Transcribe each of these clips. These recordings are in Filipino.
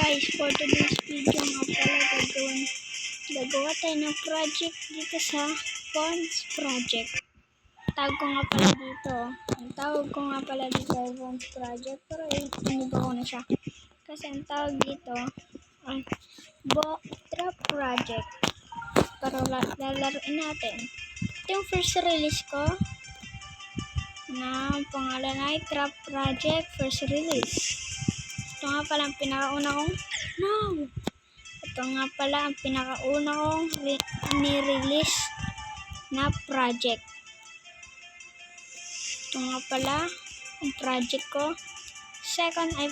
guys, for today's video nga pala gagawa tayo ng project dito sa Bonds Project. Tawag ko nga pala dito. Ang tawag ko nga pala dito ay Bonds Project, pero iniba ko na siya. Kasi ang tawag dito ay Trap Project. Pero lalaroin natin. Ito yung first release ko na pangalan ay Trap Project First Release. Ito nga pala ang pinakauna kong Ito nga pala ang pinakauna kong ni-release na project. Ito nga pala ang project ko. Second ay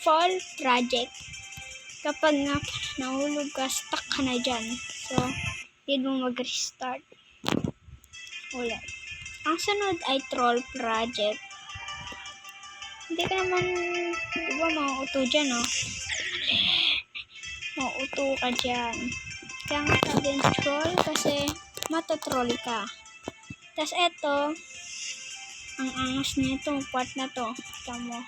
fall project. Kapag nga nahulog ka, stuck ka na dyan. So, hindi mo mag-restart. Ulit. Ang sunod ay troll project. Hindi ka naman, di ba, mauuto dyan, no? Mauuto ka dyan. Kaya nga tawagin troll kasi matotroll ka. Tapos eto, ang angas nito, part na to. Tamo.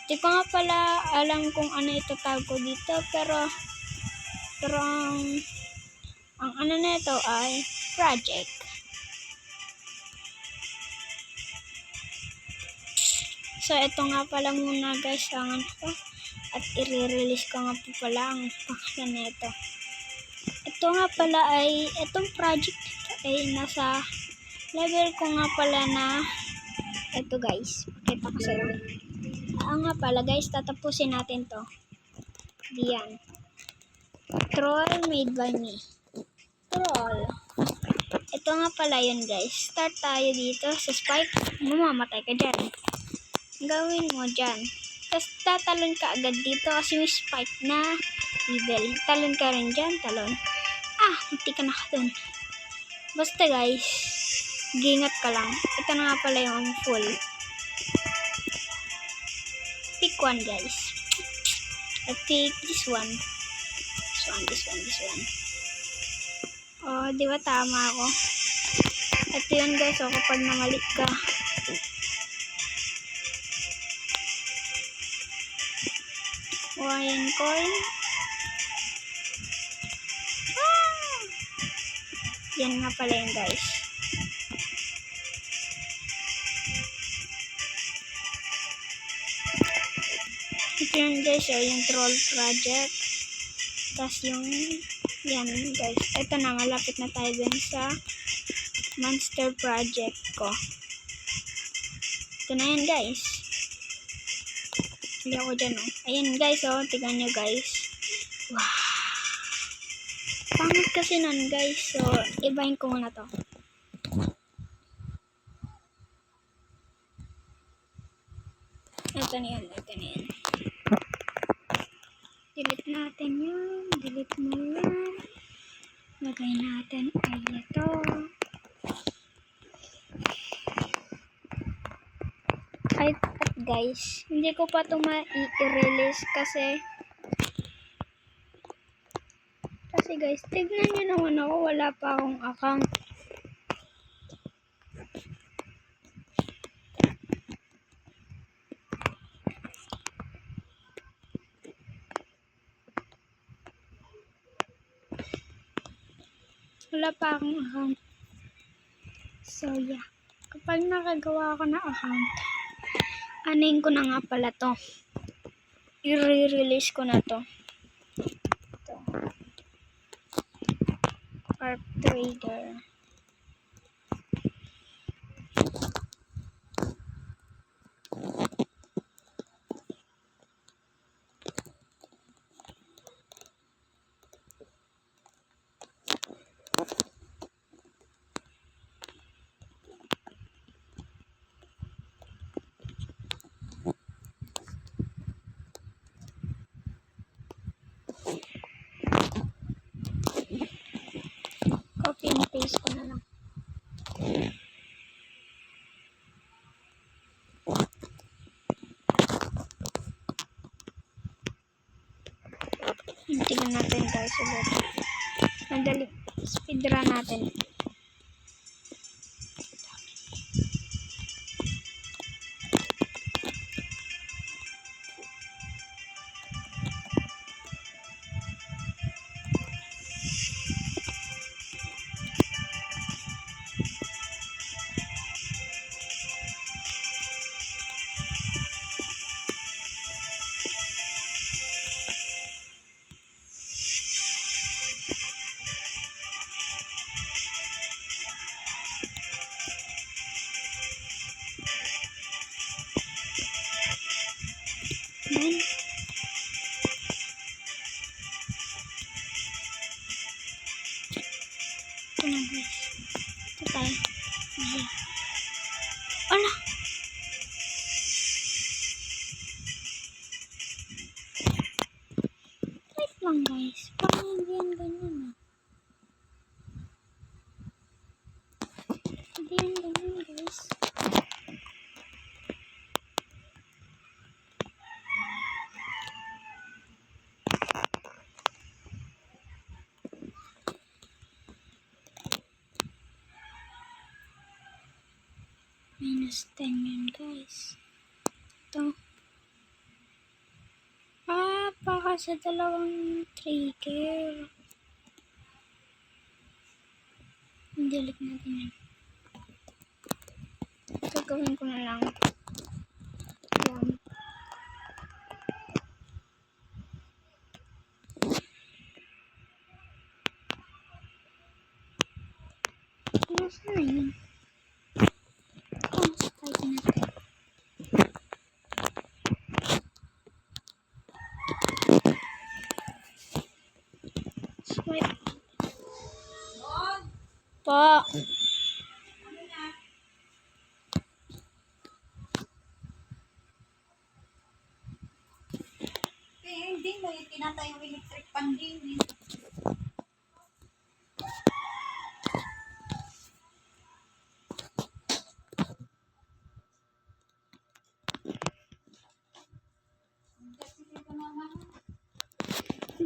Di ko nga pala alam kung ano ito tawag ko dito, pero ang ano nito ay project. So, ito nga pala muna guys ang ano ko. At i-release ko nga po pala ang pangalan nito. Ito nga pala ay, itong project ay nasa level ko nga pala na, ito guys, pakita ko sa iyo. Nga pala guys, tatapusin natin to. Diyan. Troll made by me. Troll. Ito nga pala yun guys. Start tayo dito sa spike. Mamamatay ka dyan. Gawin mo dyan. Tapos tatalon ka agad dito kasi may spike na level. Talon ka rin dyan. Talon. Hindi ka na dun. Basta guys, gingat ka lang. Ito na nga pala yung full. Pick one guys. I pick this one. This one. Oh, di ba tama ako? Ito yun guys. So, kapag namali ka, Wayan coin. Yan nga pala yun guys. Ito yun guys, yung troll project. Tapos yung yan guys. Ito na, malapit na tayo dun sa monster project ko. Ito na yan guys. Hindi ako dyan, oh. Ayan guys, oh. Tignan nyo guys. Wow. Pangit kasi nun guys. So, ibahin ko muna to. Ito na yan. Delete natin yun. Delete mo yan. Lagay natin ay ito. At guys, hindi ko pa ito ma-i-release kasi guys, tignan nyo naman ako, wala pa akong account. So yeah, kapag nakagawa ako ng account, anin ko na nga pala to. I-release ko na to. Arc Trader. Copy and paste ko na lang. Tingnan natin guys ulit. Madali. Speedrun natin. minus 10 yun, guys. Ito. Baka sa dalawang trigger. Delete natin yan. Gagawin ko na lang. Yan. Nasaan na yun? Strike natin. Swipe. Po. Hindi mo yung tinatay yung electric pan din eh.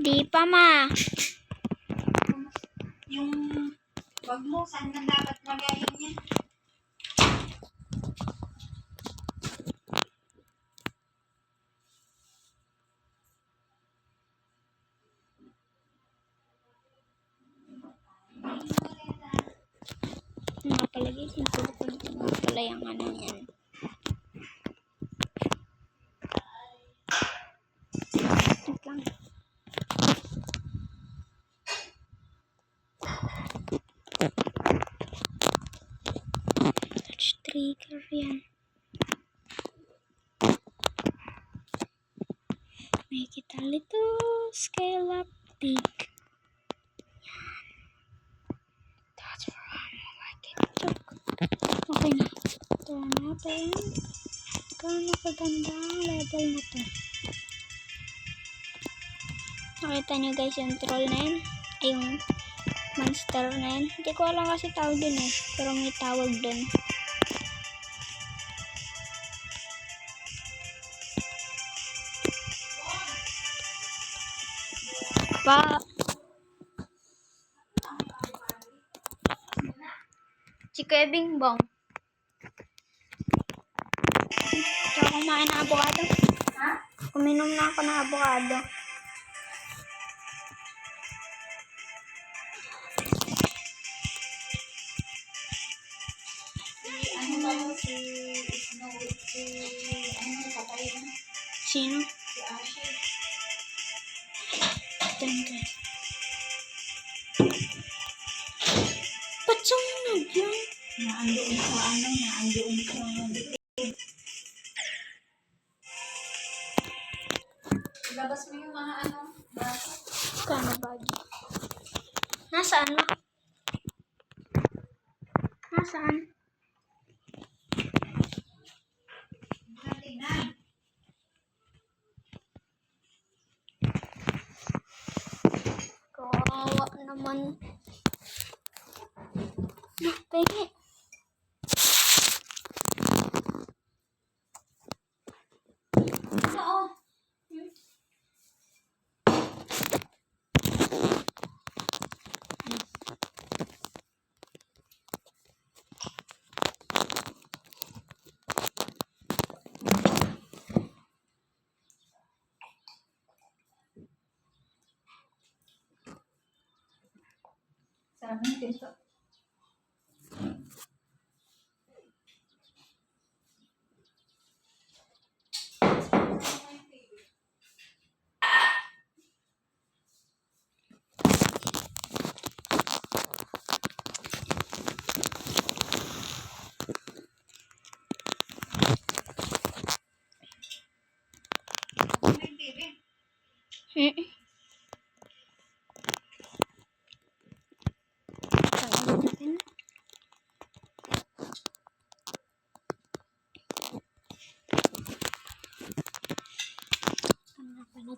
Di pa, ma. Yung wag mo, saan na dapat lagayin niya? Nakapalagay yung tulog ko pala yung ano yan. Wait lang. Touch trigger yan. Make it a little scale up big. That's for how I like it. Okay na. Ito natin. Gaano kaganda ang level na to. Nakita nyo guys yung troll na yun. Ay, yung monster na yun. Hindi ko alam kasi tawag dun eh. Pero may tawag dun. Pa. Si Kuya Bingbong. Tsaka kumain ng avocado. Ha? Uminom na ako ng avocado. Ano ba yung si Snow, ano patay na? Sino? Si Ashley. Tanda. Ba't sumunod yun? Naandoon sa ano, naandoon sa labas mo yung mga ano, baso. Kano ba yun? Nasaan na? Nasaan? Tingnan. Kawawa naman. Pegi. Oo. Sarap ng pinto.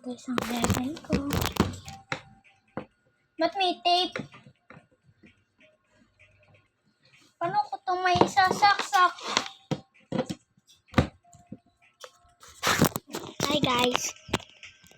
Guys, ang level ko. Ba't may tape? Paano ko ito may sasaksak? Hi guys.